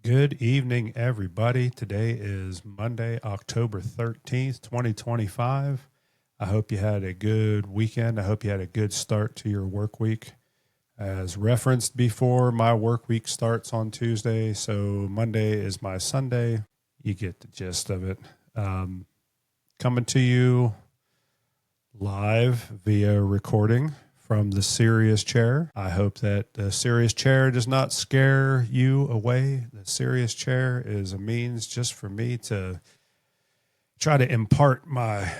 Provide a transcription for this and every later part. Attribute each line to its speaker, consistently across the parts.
Speaker 1: Good evening, everybody. Today is Monday, October 13th, 2025. I hope you had a good weekend. I hope you had a good start to your work week. As referenced before, my work week starts on Tuesday, so Monday is my Sunday. You get the gist of it. Coming to you live via recording from the serious chair. I hope that the serious chair does not scare you away. The serious chair is a means just for me to try to impart my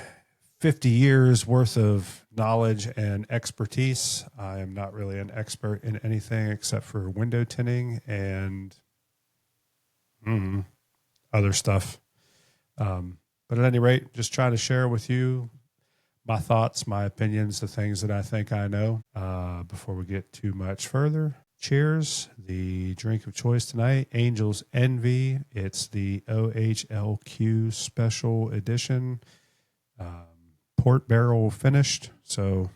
Speaker 1: 50 years worth of knowledge and expertise. I am not really an expert in anything except for window tinting and other stuff. But at any rate, just trying to share with you my thoughts, my opinions, the things that I think I know. Before we get too much further, cheers. The drink of choice tonight, Angel's Envy. It's the OHLQ special edition, port barrel finished. So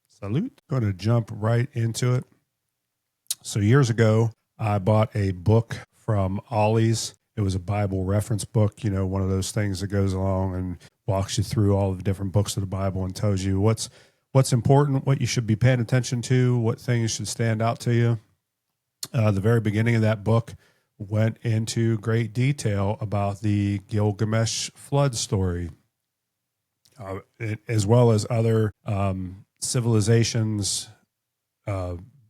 Speaker 1: salute. Going to jump right into it. So years ago, I bought a book from Ollie's. It was a Bible reference book, one of those things that goes along and walks you through all the different books of the Bible and tells you what's important, what you should be paying attention to, what things should stand out to you. The very beginning of that book went into great detail about the Gilgamesh flood story, as well as other civilizations,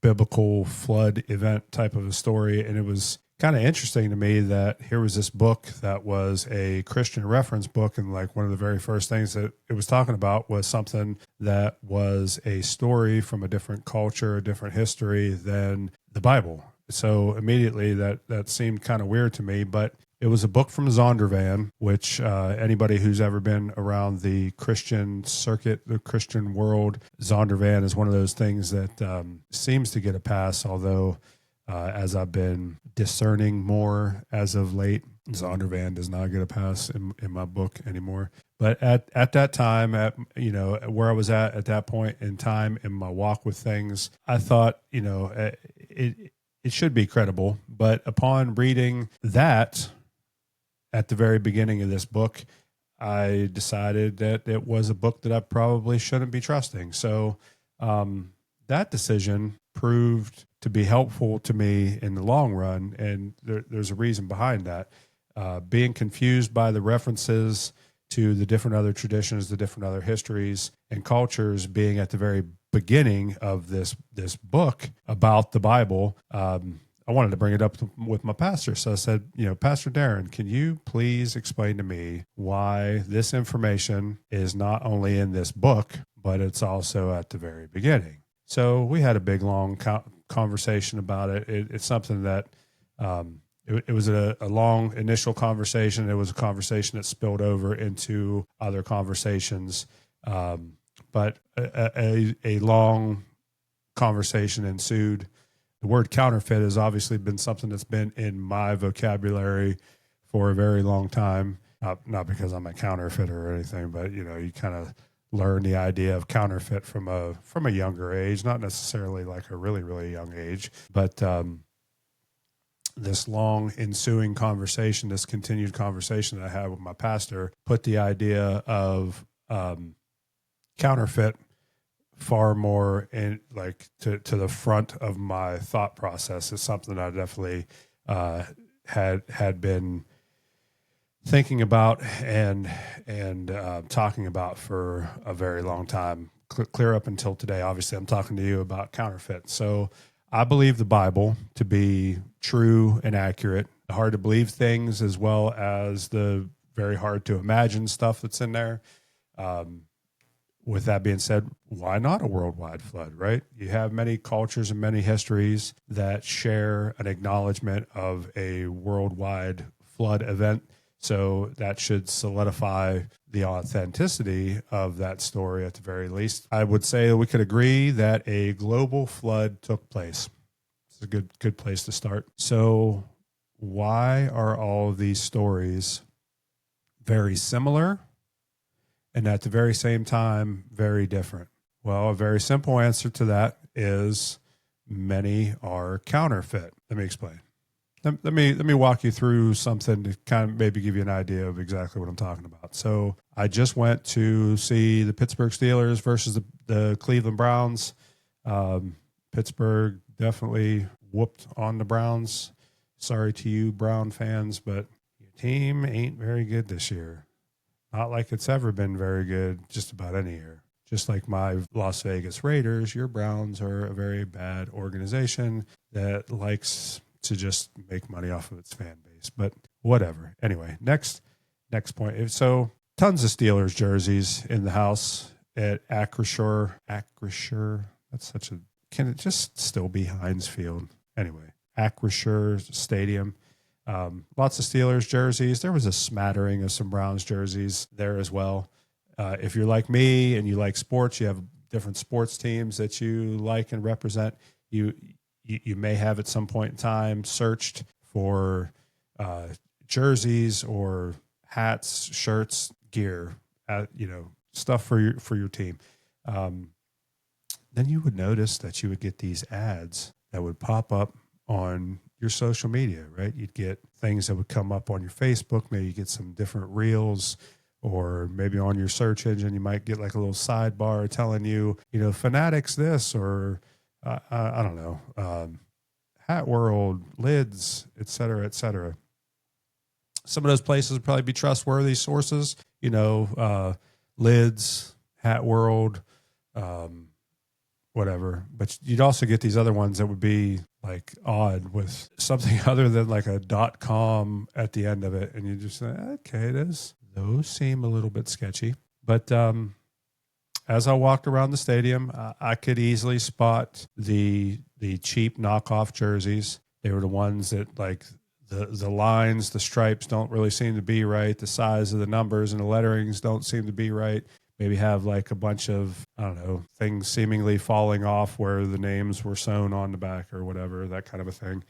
Speaker 1: biblical flood event type of a story. And it was kind of interesting to me that here was this book that was a Christian reference book, and like one of the very first things that it was talking about was something that was a story from a different culture, a different history than the Bible. So immediately that seemed kind of weird to me, but it was a book from Zondervan, which anybody who's ever been around the Christian circuit, the Christian world, Zondervan is one of those things that seems to get a pass, although as I've been discerning more as of late, Zondervan does not get a pass in my book anymore. But at that time, where I was at that point in time in my walk with things, I thought, it should be credible. But upon reading that at the very beginning of this book, I decided that it was a book that I probably shouldn't be trusting. So that decision proved to be helpful to me in the long run, and there's a reason behind that. Being confused by the references to the different other traditions, the different other histories and cultures being at the very beginning of this book about the Bible, I wanted to bring it up with my pastor. So I said, Pastor Darren, can you please explain to me why this information is not only in this book, but it's also at the very beginning? So we had a big, long conversation about it. It's something that it was a long initial conversation. It was a conversation that spilled over into other conversations, but a long conversation ensued. The word counterfeit has obviously been something that's been in my vocabulary for a very long time. Not because I'm a counterfeiter or anything, but you kind of learn the idea of counterfeit from a younger age, not necessarily like a really, really young age, but this long ensuing conversation, this continued conversation that I had with my pastor, put the idea of counterfeit far more in to the front of my thought process. It's something I definitely had been thinking about and talking about for a very long time, clear up until today. Obviously, I'm talking to you about counterfeit. So I believe the Bible to be true and accurate. Hard to believe things, as well as the very hard to imagine stuff that's in there. With that being said, why not a worldwide flood, right? You have many cultures and many histories that share an acknowledgement of a worldwide flood event. So that should solidify the authenticity of that story at the very least. I would say we could agree that a global flood took place. It's a good place to start. So why are all of these stories very similar and at the very same time very different? Well, a very simple answer to that is many are counterfeit. Let me explain. let me walk you through something to kind of maybe give you an idea of exactly what I'm talking about. So I just went to see the Pittsburgh Steelers versus the Cleveland Browns. Pittsburgh definitely whooped on the Browns. Sorry to you, Brown fans, but your team ain't very good this year. Not like it's ever been very good just about any year. Just like my Las Vegas Raiders, your Browns are a very bad organization that likes to just make money off of its fan base. But whatever. Anyway, next point. So tons of Steelers jerseys in the house at Acrisure. That's such a, can it just still be Heinz Field? Anyway, Acrisure Stadium. Lots of Steelers jerseys. There was a smattering of some Browns jerseys there as well. If you're like me and you like sports, you have different sports teams that you like and represent. You may have at some point in time searched for jerseys or hats, shirts, gear, stuff for your team. Then you would notice that you would get these ads that would pop up on your social media, right? You'd get things that would come up on your Facebook. Maybe you get some different reels, or maybe on your search engine, you might get like a little sidebar telling you, Fanatics this, or I don't know, Hat World, Lids, et cetera, et cetera. Some of those places would probably be trustworthy sources, Lids, Hat World, whatever. But you'd also get these other ones that would be like odd with something other than like a .com at the end of it. And you just say, okay, those seem a little bit sketchy. But as I walked around the stadium, I could easily spot the cheap knockoff jerseys. They were the ones that like the lines, the stripes don't really seem to be right. The size of the numbers and the letterings don't seem to be right. Maybe have like a bunch of, I don't know, things seemingly falling off where the names were sewn on the back or whatever, that kind of a thing.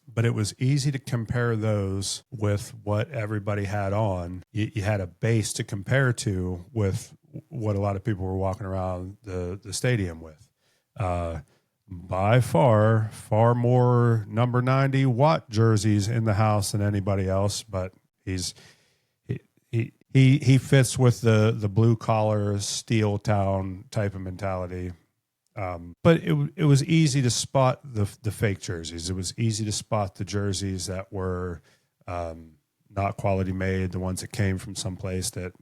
Speaker 1: But it was easy to compare those with what everybody had on. You had a base to compare to with what a lot of people were walking around the stadium with. By far more number 90 Watt jerseys in the house than anybody else, but he fits with the blue collar steel town type of mentality. But it was easy to spot the fake jerseys. It was easy to spot the jerseys that were not quality made, the ones that came from someplace that,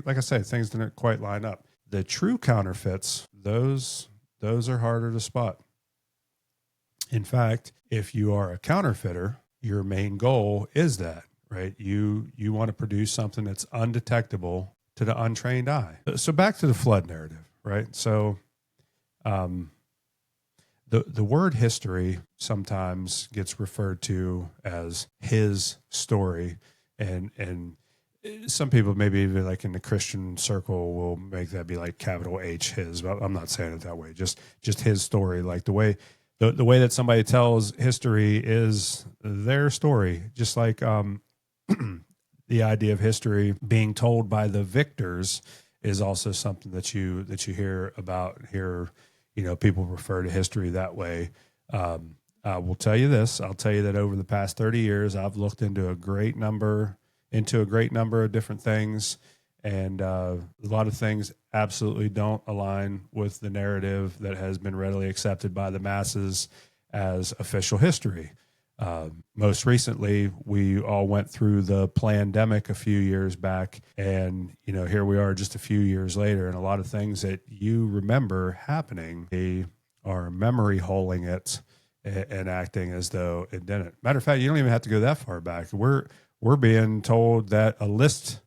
Speaker 1: like I said, things didn't quite line up. The true counterfeits, those are harder to spot. In fact, if you are a counterfeiter, your main goal is that, right? You want to produce something that's undetectable to the untrained eye. So back to the flood narrative, right? So the word history sometimes gets referred to as his story, and some people maybe even like in the Christian circle will make that be like capital H, his, but I'm not saying it that way. Just his story, like the way that somebody tells history is their story, just like the idea of history being told by the victors is also something that you hear about here. People refer to history that way. I will tell you this. I'll tell you that over the past 30 years, I've looked into a great number of different things, and a lot of things absolutely don't align with the narrative that has been readily accepted by the masses as official history. Most recently, we all went through the pandemic a few years back, and here we are just a few years later, and a lot of things that you remember happening, they are memory holing it and acting as though it didn't. Matter of fact, you don't even have to go that far back. We're being told that a list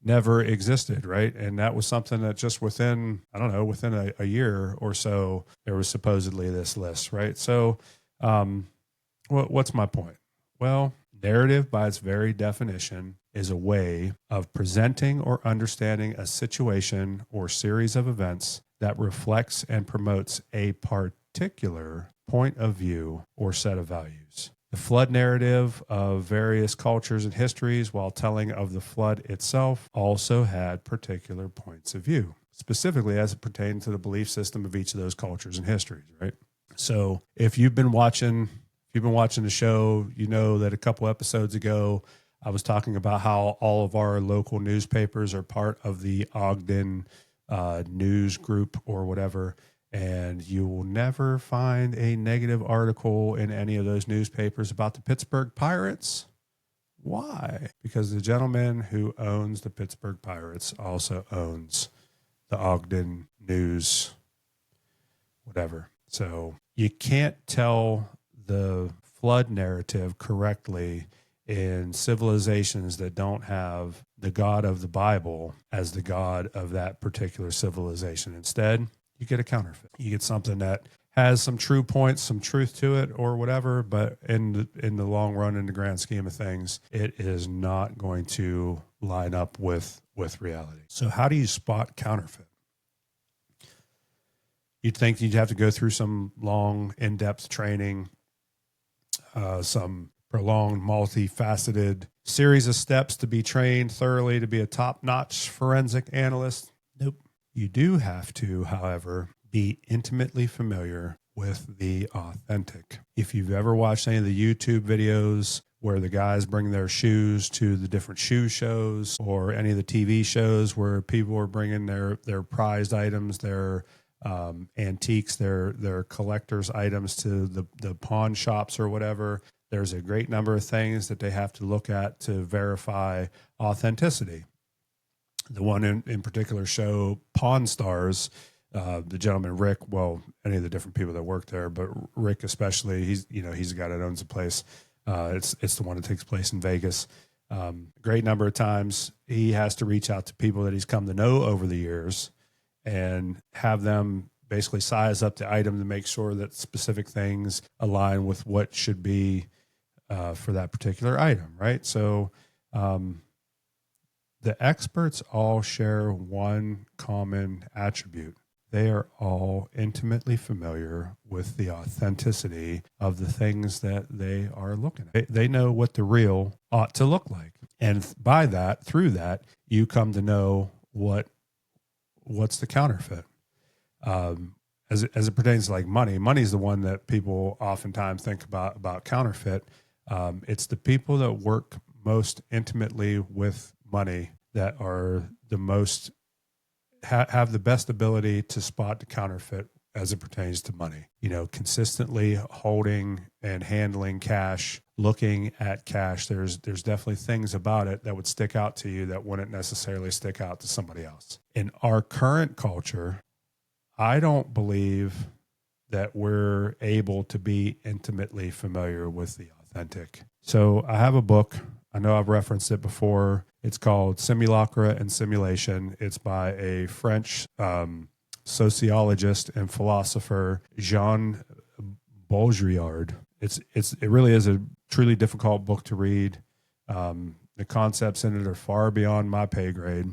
Speaker 1: never existed, right? And that was something that just within a year or so, there was supposedly this list, right? So, what's my point? Well, narrative by its very definition is a way of presenting or understanding a situation or series of events that reflects and promotes a particular point of view or set of values. The flood narrative of various cultures and histories, while telling of the flood itself, also had particular points of view, specifically as it pertained to the belief system of each of those cultures and histories, right? So if you've been watching the show, you know that a couple episodes ago, I was talking about how all of our local newspapers are part of the Ogden news group or whatever. And you will never find a negative article in any of those newspapers about the Pittsburgh Pirates. Why? Because the gentleman who owns the Pittsburgh Pirates also owns the Ogden News, whatever. So you can't tell the flood narrative correctly in civilizations that don't have the God of the Bible as the God of that particular civilization. Instead, you get a counterfeit. You get something that has some true points, some truth to it or whatever, but in the long run, in the grand scheme of things, it is not going to line up with reality. So how do you spot counterfeit? You'd think you'd have to go through some long, in-depth training, some prolonged, multifaceted series of steps to be trained thoroughly to be a top-notch forensic analyst. Nope. You do have to, however, be intimately familiar with the authentic. If you've ever watched any of the YouTube videos where the guys bring their shoes to the different shoe shows, or any of the TV shows where people are bringing their prized items, their antiques, their collector's items to the pawn shops or whatever, there's a great number of things that they have to look at to verify authenticity. The one in particular show, Pawn Stars, the gentleman Rick, well, any of the different people that work there, but Rick especially, he's the guy that owns the place. It's the one that takes place in Vegas. A great number of times he has to reach out to people that he's come to know over the years and have them basically size up the item to make sure that specific things align with what should be for that particular item, right? So the experts all share one common attribute. They are all intimately familiar with the authenticity of the things that they are looking at. They know what the real ought to look like. And through that, you come to know what's the counterfeit. As it pertains to like money is the one that people oftentimes think about counterfeit. It's the people that work most intimately with money that are the most have the best ability to spot the counterfeit as it pertains to money. Consistently holding and handling cash, looking at cash. There's definitely things about it that would stick out to you that wouldn't necessarily stick out to somebody else. In our current culture, I don't believe that we're able to be intimately familiar with the authentic. So I have a book. I know I've referenced it before. It's called Simulacra and Simulation. It's by a French sociologist and philosopher, Jean Baudrillard. It really is a truly difficult book to read. The concepts in it are far beyond my pay grade,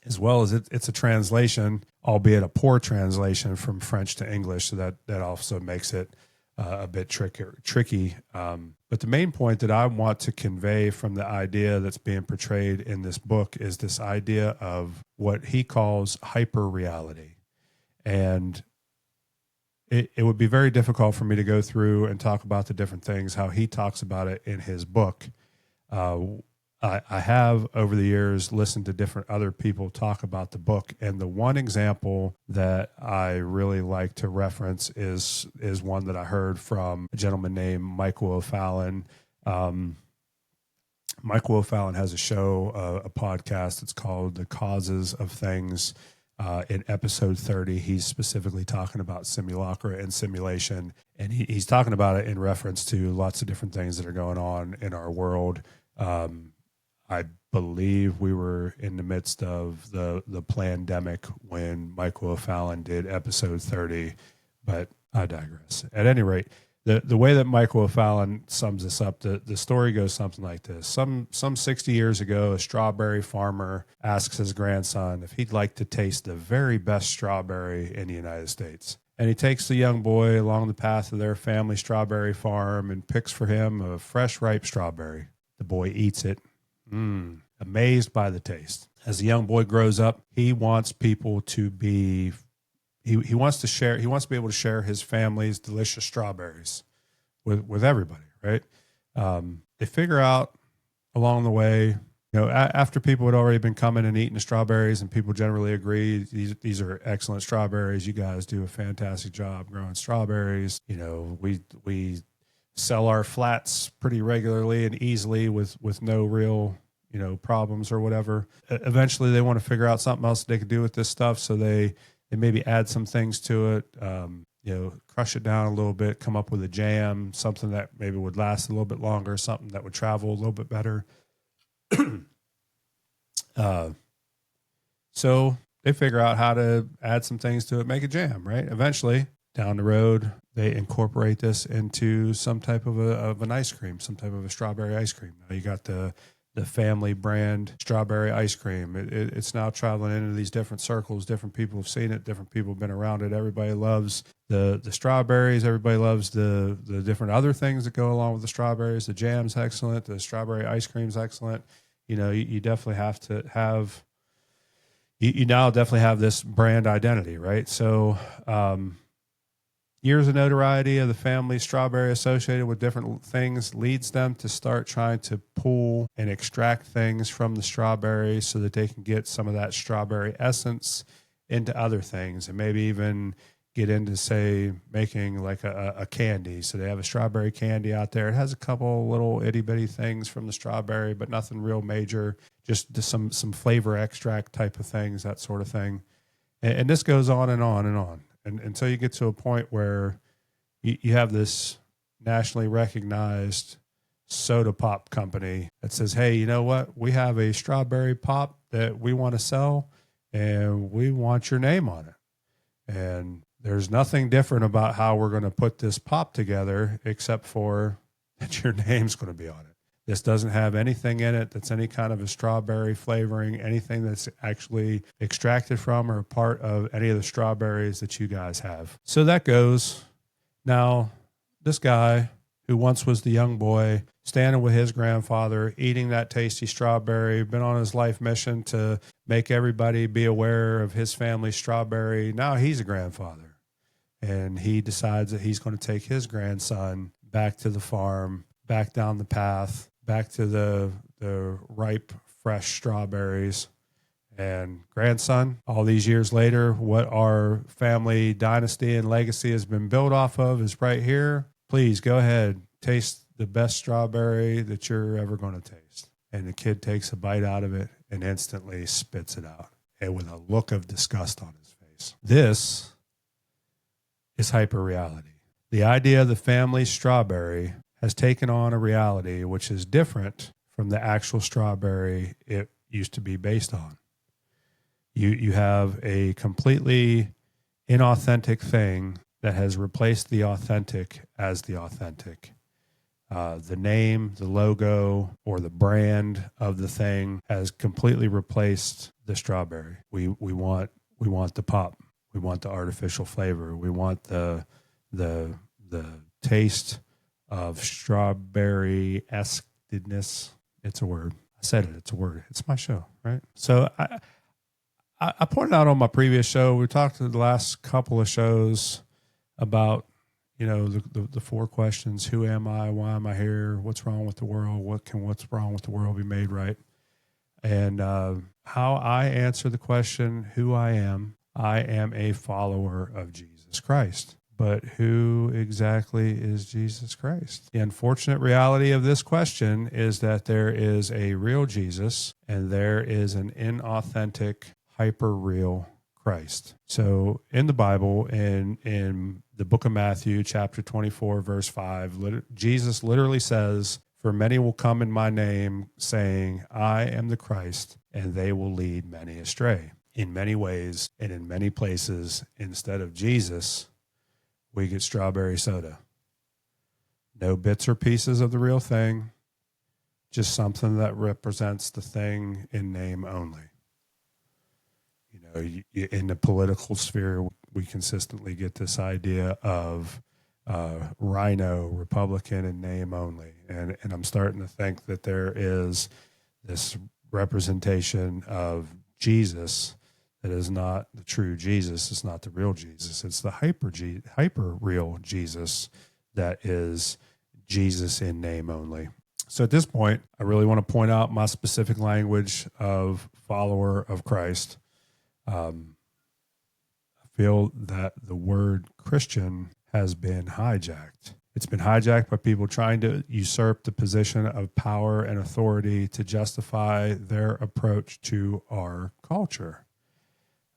Speaker 1: as well as it's a translation, albeit a poor translation from French to English. So that also makes it a bit tricky. But the main point that I want to convey from the idea that's being portrayed in this book is this idea of what he calls hyperreality. And it would be very difficult for me to go through and talk about the different things, how he talks about it in his book. I have over the years listened to different other people talk about the book, and the one example that I really like to reference is one that I heard from a gentleman named Michael O'Fallon. Michael O'Fallon has a show, a podcast. It's called The Causes of Things. In episode 30, he's specifically talking about simulacra and simulation, and he's talking about it in reference to lots of different things that are going on in our world. I believe we were in the midst of the pandemic when Michael O'Fallon did episode 30, but I digress. At any rate, the way that Michael O'Fallon sums this up, the story goes something like this. Some 60 years ago, a strawberry farmer asks his grandson if he'd like to taste the very best strawberry in the United States. And he takes the young boy along the path of their family strawberry farm and picks for him a fresh, ripe strawberry. The boy eats it, amazed by the taste. As the young boy grows up, he wants people to be he wants to share. He wants to be able to share his family's delicious strawberries with everybody, right? They figure out along the way, after people had already been coming and eating the strawberries, and people generally agree these are excellent strawberries. You guys do a fantastic job growing strawberries. We sell our flats pretty regularly and easily with no real problems or whatever. Eventually, they want to figure out something else they could do with this stuff, so they maybe add some things to it. Crush it down a little bit, come up with a jam, something that maybe would last a little bit longer, something that would travel a little bit better. So they figure out how to add some things to it, make a jam, right? Eventually, down the road, they incorporate this into some type of an ice cream, some type of a strawberry ice cream. Now you got the family brand strawberry ice cream. It's now traveling into these different circles. Different people have seen it. Different people have been around it. Everybody loves the strawberries. Everybody loves the different other things that go along with the strawberries. The jam's excellent. The strawberry ice cream's excellent. You definitely have to have, you now definitely have this brand identity, right? So, years of notoriety of the family strawberry associated with different things leads them to start trying to pull and extract things from the strawberry so that they can get some of that strawberry essence into other things, and maybe even get into, say, making like a candy. So they have a strawberry candy out there. It has a couple little itty bitty things from the strawberry, but nothing real major, just some flavor extract type of things, that sort of thing. And this goes on and on and on. And until you get to a point where you have this nationally recognized soda pop company that says, hey, you know what? We have a strawberry pop that we want to sell, and we want your name on it. And there's nothing different about how we're going to put this pop together except for that your name's going to be on it. This doesn't have anything in it that's any kind of a strawberry flavoring, anything that's actually extracted from or part of any of the strawberries that you guys have. So that goes. Now, this guy who once was the young boy standing with his grandfather, eating that tasty strawberry, been on his life mission to make everybody be aware of his family's strawberry. Now he's a grandfather, and he decides that he's going to take his grandson back to the farm, back down the path, back to the ripe, fresh strawberries. And grandson, all these years later, what our family dynasty and legacy has been built off of is right here. Please go ahead, taste the best strawberry that you're ever going to taste. And the kid takes a bite out of it and instantly spits it out, and with a look of disgust on his face. This is hyperreality. The idea of the family strawberry has taken on a reality which is different from the actual strawberry it used to be based on. You have a completely inauthentic thing that has replaced the authentic as the authentic. The name, the logo, or the brand of the thing has completely replaced the strawberry. We want the pop. We want the artificial flavor. We want the taste of strawberry-esqueness. It's a word. I said it. It's a word. It's my show, right? So I pointed out on my previous show, we talked to the last couple of shows about, the four questions: who am I? Why am I here? What's wrong with the world? What's wrong with the world be made right? And how I answer the question, who I am a follower of Jesus Christ. But who exactly is Jesus Christ? The unfortunate reality of this question is that there is a real Jesus and there is an inauthentic, hyper-real Christ. So in the Bible, in the book of Matthew, chapter 24, verse 5, Jesus literally says, "For many will come in my name, saying, I am the Christ, and they will lead many astray." In many ways and in many places, instead of Jesus, we get strawberry soda. No bits or pieces of the real thing, just something that represents the thing in name only. In the political sphere, we consistently get this idea of rhino, Republican in name only. And I'm starting to think that there is this representation of Jesus That is not the true Jesus. It's not the real Jesus. It's the hyper real Jesus that is Jesus in name only. So at this point, I really want to point out my specific language of follower of Christ. I feel that the word Christian has been hijacked. It's been hijacked by people trying to usurp the position of power and authority to justify their approach to our culture.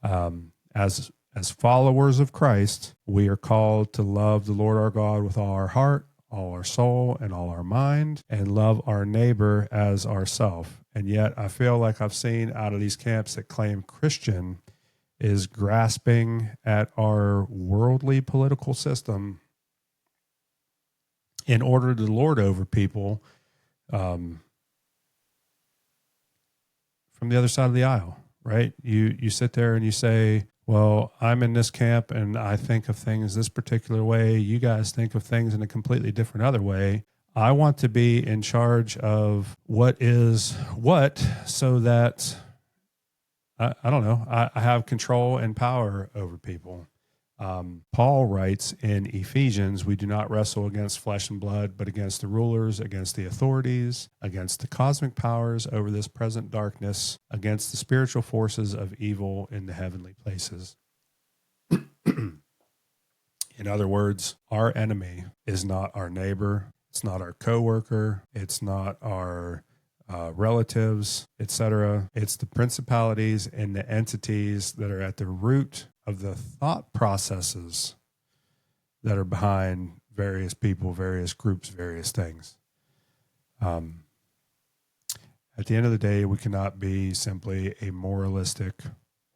Speaker 1: As followers of Christ, we are called to love the Lord our God with all our heart, all our soul, and all our mind, and love our neighbor as ourself. And yet I feel like I've seen out of these camps that claim Christian is grasping at our worldly political system in order to lord over people from the other side of the aisle, right? You sit there and you say, well, I'm in this camp and I think of things this particular way. You guys think of things in a completely different other way. I want to be in charge of what is what so that, I don't know, I have control and power over people. Paul writes in Ephesians, we do not wrestle against flesh and blood, but against the rulers, against the authorities, against the cosmic powers over this present darkness, against the spiritual forces of evil in the heavenly places. In other words, our enemy is not our neighbor. It's not our coworker. It's not our relatives, etc. It's the principalities and the entities that are at the root of the thought processes that are behind various people, various groups, various things. At the end of the day, we cannot be simply a moralistic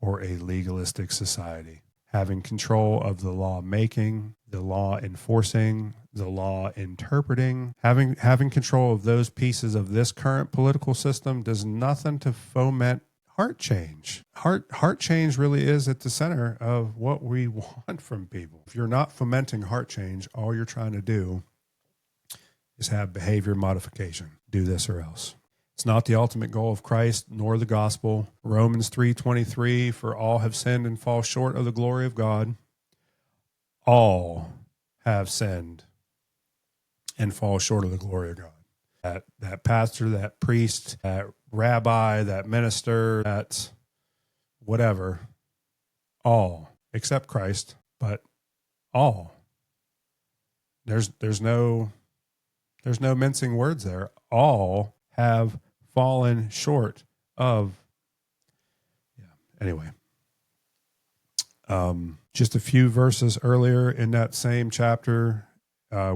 Speaker 1: or a legalistic society. Having control of the law making, the law enforcing, the law interpreting, having control of those pieces of this current political system does nothing to foment heart change. Heart change really is at the center of what we want from people. If you're not fomenting heart change, all you're trying to do is have behavior modification. Do this or else. It's not the ultimate goal of Christ nor the gospel. Romans 3:23, for all have sinned and fall short of the glory of God. All have sinned and fall short of the glory of God. That pastor, that priest, that rabbi, that minister, that whatever, all, except Christ, but all. There's no mincing words there. All have fallen short of, anyway. Just a few verses earlier in that same chapter,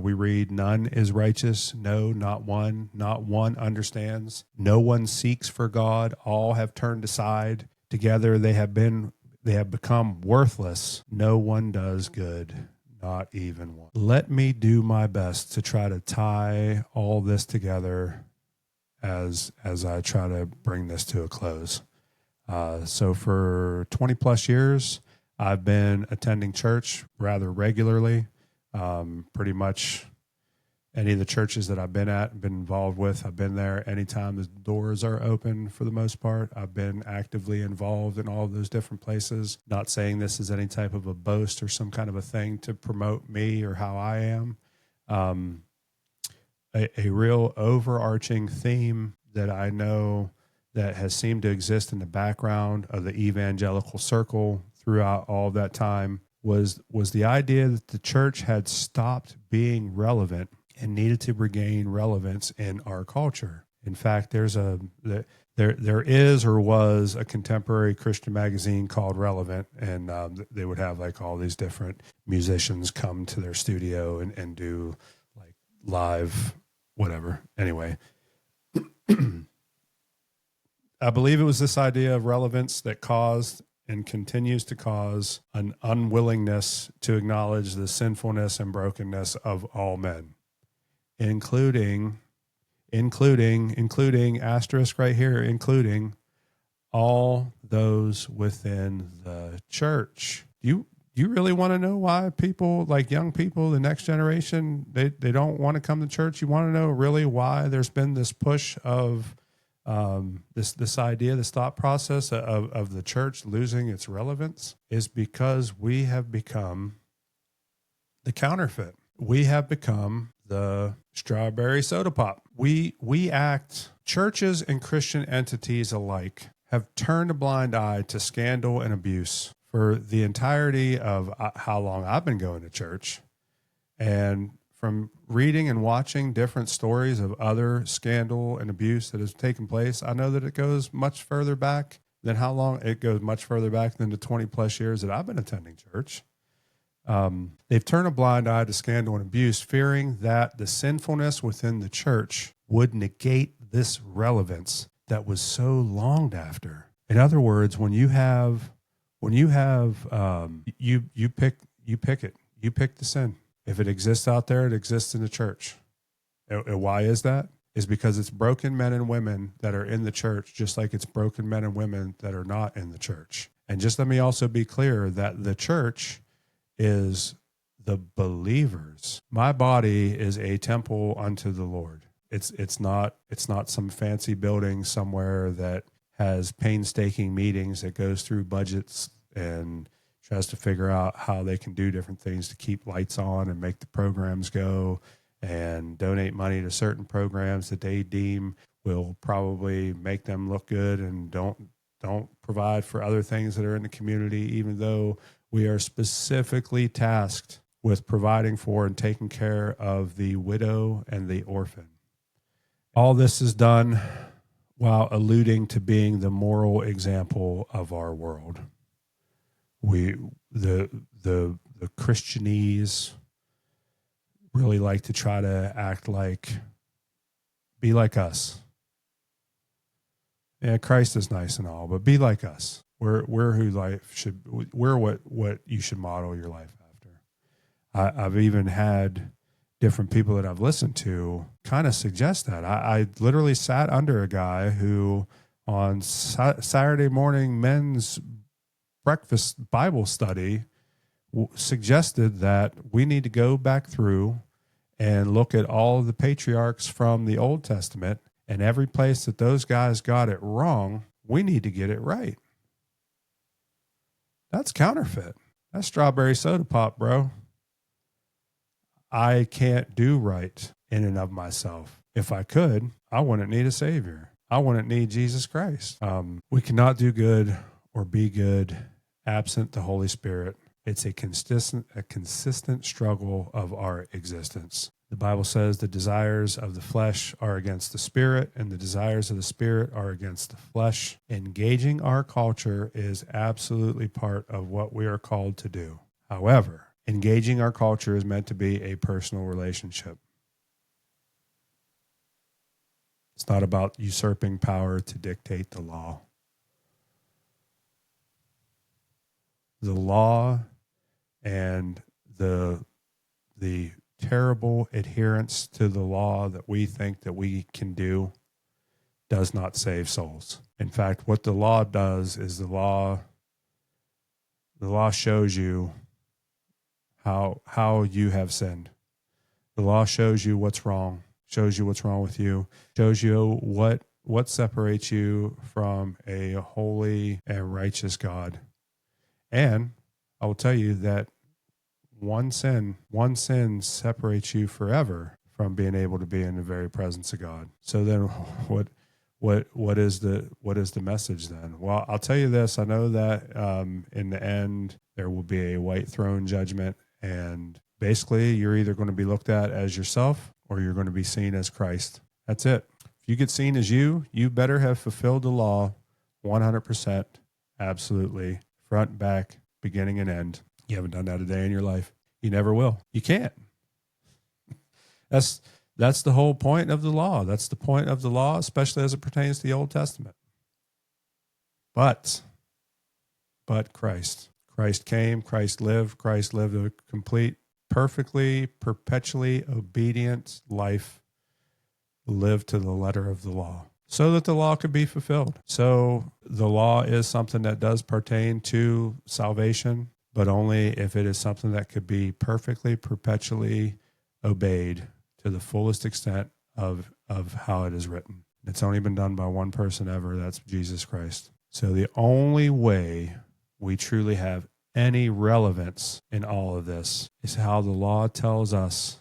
Speaker 1: we read, none is righteous, no, not one. Not one understands. No one seeks for God. All have turned aside. Together they have become worthless. No one does good, not even one. Let me do my best to try to tie all this together as I try to bring this to a close. So for 20 plus years, I've been attending church rather regularly. Pretty much any of the churches that I've been at and been involved with, I've been there anytime the doors are open for the most part. I've been actively involved in all of those different places. Not saying this is any type of a boast or some kind of a thing to promote me or how I am. A real overarching theme that I know that has seemed to exist in the background of the evangelical circle throughout all of that time was the idea that the church had stopped being relevant and needed to regain relevance in our culture. In fact, there is or was a contemporary Christian magazine called Relevant, and they would have like all these different musicians come to their studio and do like live whatever. Anyway, I believe it was this idea of relevance that caused and continues to cause an unwillingness to acknowledge the sinfulness and brokenness of all men, including asterisk right here, including all those within the church. You really want to know why people, like young people, the next generation, they don't want to come to church? You want to know really why there's been this push of This idea, this thought process of the church losing its relevance is because we have become the counterfeit. We have become the strawberry soda pop. Churches and Christian entities alike have turned a blind eye to scandal and abuse for the entirety of how long I've been going to church. And from reading and watching different stories of other scandal and abuse that has taken place, I know that it goes much further back than the 20 plus years that I've been attending church. They've turned a blind eye to scandal and abuse, fearing that the sinfulness within the church would negate this relevance that was so longed after. In other words, you pick the sin. If it exists out there, it exists in the church. And why is that? Is because it's broken men and women that are in the church, just like it's broken men and women that are not in the church. And just let me also be clear that the church is the believers. My body is a temple unto the Lord. It's not some fancy building somewhere that has painstaking meetings that goes through budgets and tries to figure out how they can do different things to keep lights on and make the programs go and donate money to certain programs that they deem will probably make them look good and don't provide for other things that are in the community, even though we are specifically tasked with providing for and taking care of the widow and the orphan. All this is done while alluding to being the moral example of our world. The Christianese really like to try to be like us. Yeah, Christ is nice and all, but be like us. We're what you should model your life after. I've even had different people that I've listened to kind of suggest that. I literally sat under a guy who on Saturday morning men's breakfast Bible study suggested that we need to go back through and look at all of the patriarchs from the Old Testament, and every place that those guys got it wrong, we need to get it right. That's counterfeit. That's strawberry soda pop, bro. I can't do right in and of myself. If I could, I wouldn't need a savior. I wouldn't need Jesus Christ. We cannot do good or be good absent the Holy Spirit. It's a consistent struggle of our existence. The Bible says the desires of the flesh are against the spirit, and the desires of the spirit are against the flesh. Engaging our culture is absolutely part of what we are called to do. However, engaging our culture is meant to be a personal relationship. It's not about usurping power to dictate the law. The law and the terrible adherence to the law that we think that we can do does not save souls. In fact, what the law does is the law shows you how you have sinned. The law shows you what's wrong, shows you what's wrong with you, shows you what separates you from a holy and righteous God. And I will tell you that one sin separates you forever from being able to be in the very presence of God. So then what is the message then? Well, I'll tell you this. I know that in the end there will be a white throne judgment, and basically you're either going to be looked at as yourself or you're going to be seen as Christ. That's it. If you get seen as you better have fulfilled the law 100%, absolutely, front, back, beginning and end. You haven't done that a day in your life. You never will. You can't. That's the whole point of the law. That's the point of the law, especially as it pertains to the Old Testament. But Christ. Christ came, Christ lived a complete, perfectly, perpetually obedient life, lived to the letter of the law, so that the law could be fulfilled. So the law is something that does pertain to salvation, but only if it is something that could be perfectly, perpetually obeyed to the fullest extent of how it is written. It's only been done by one person ever. That's Jesus Christ. So the only way we truly have any relevance in all of this is how the law tells us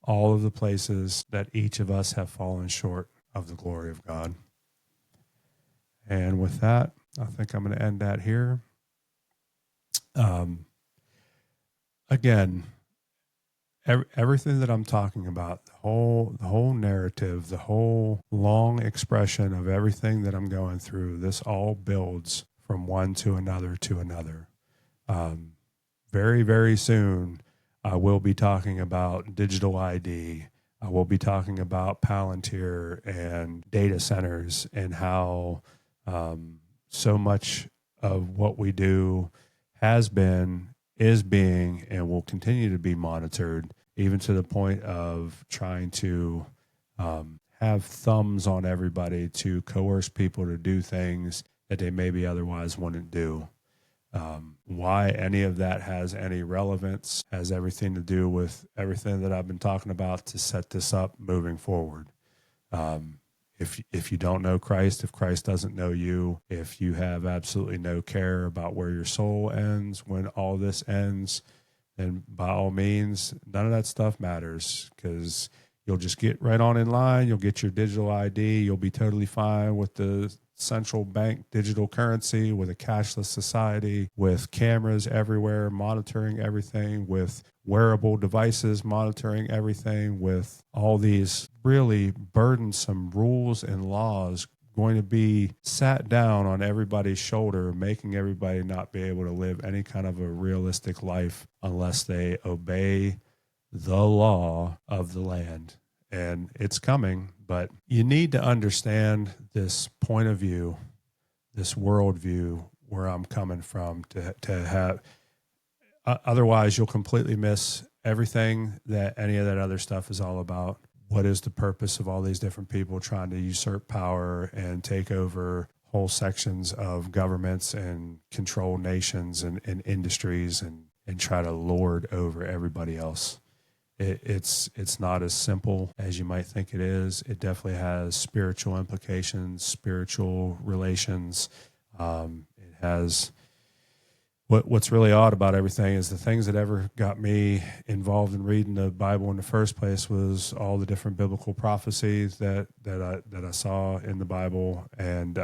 Speaker 1: all of the places that each of us have fallen short of the glory of God. And with that, I think I'm going to end that here. Again, everything that I'm talking about, the whole narrative, the whole long expression of everything that I'm going through, this all builds from one to another to another. Very, very soon, I will be talking about digital ID. I will be talking about Palantir and data centers and how so much of what we do has been, is being, and will continue to be monitored, even to the point of trying to have thumbs on everybody to coerce people to do things that they maybe otherwise wouldn't do. Why any of that has any relevance has everything to do with everything that I've been talking about to set this up moving forward. If you don't know Christ, if Christ doesn't know you, if you have absolutely no care about where your soul ends when all this ends, then by all means, none of that stuff matters, because you'll just get right on in line. You'll get your digital ID. You'll be totally fine with the central bank digital currency, with a cashless society, with cameras everywhere monitoring everything, with wearable devices monitoring everything, with all these really burdensome rules and laws going to be sat down on everybody's shoulder, making everybody not be able to live any kind of a realistic life unless they obey the law of the land. And it's coming, but you need to understand this point of view, this worldview, where I'm coming from, to have, otherwise you'll completely miss everything that any of that other stuff is all about. What is the purpose of all these different people trying to usurp power and take over whole sections of governments and control nations and industries and try to lord over everybody else? It's not as simple as you might think it is. It definitely has spiritual implications, spiritual relations. It has what's really odd about everything is the things that ever got me involved in reading the Bible in the first place was all the different biblical prophecies that I saw in the Bible, and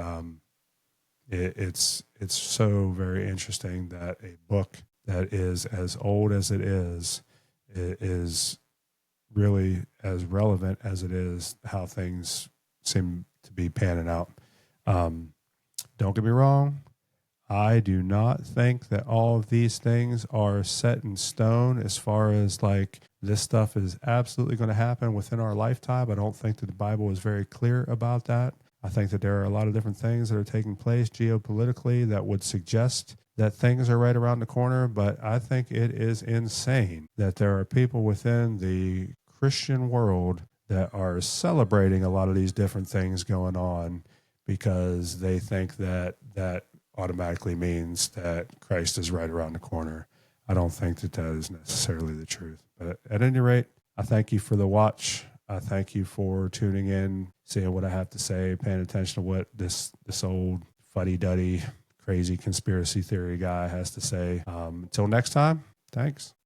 Speaker 1: it's so very interesting that a book that is as old as it is really as relevant as it is how things seem to be panning out. Don't get me wrong. I do not think that all of these things are set in stone as far as like this stuff is absolutely going to happen within our lifetime. I don't think that the Bible is very clear about that. I think that there are a lot of different things that are taking place geopolitically that would suggest that things are right around the corner, but I think it is insane that there are people within the Christian world that are celebrating a lot of these different things going on because they think that that automatically means that Christ is right around the corner. I don't think that that is necessarily the truth. But at any rate, I thank you for the watch. I thank you for tuning in, seeing what I have to say, paying attention to what this old fuddy-duddy, crazy conspiracy theory guy has to say. Until next time, thanks.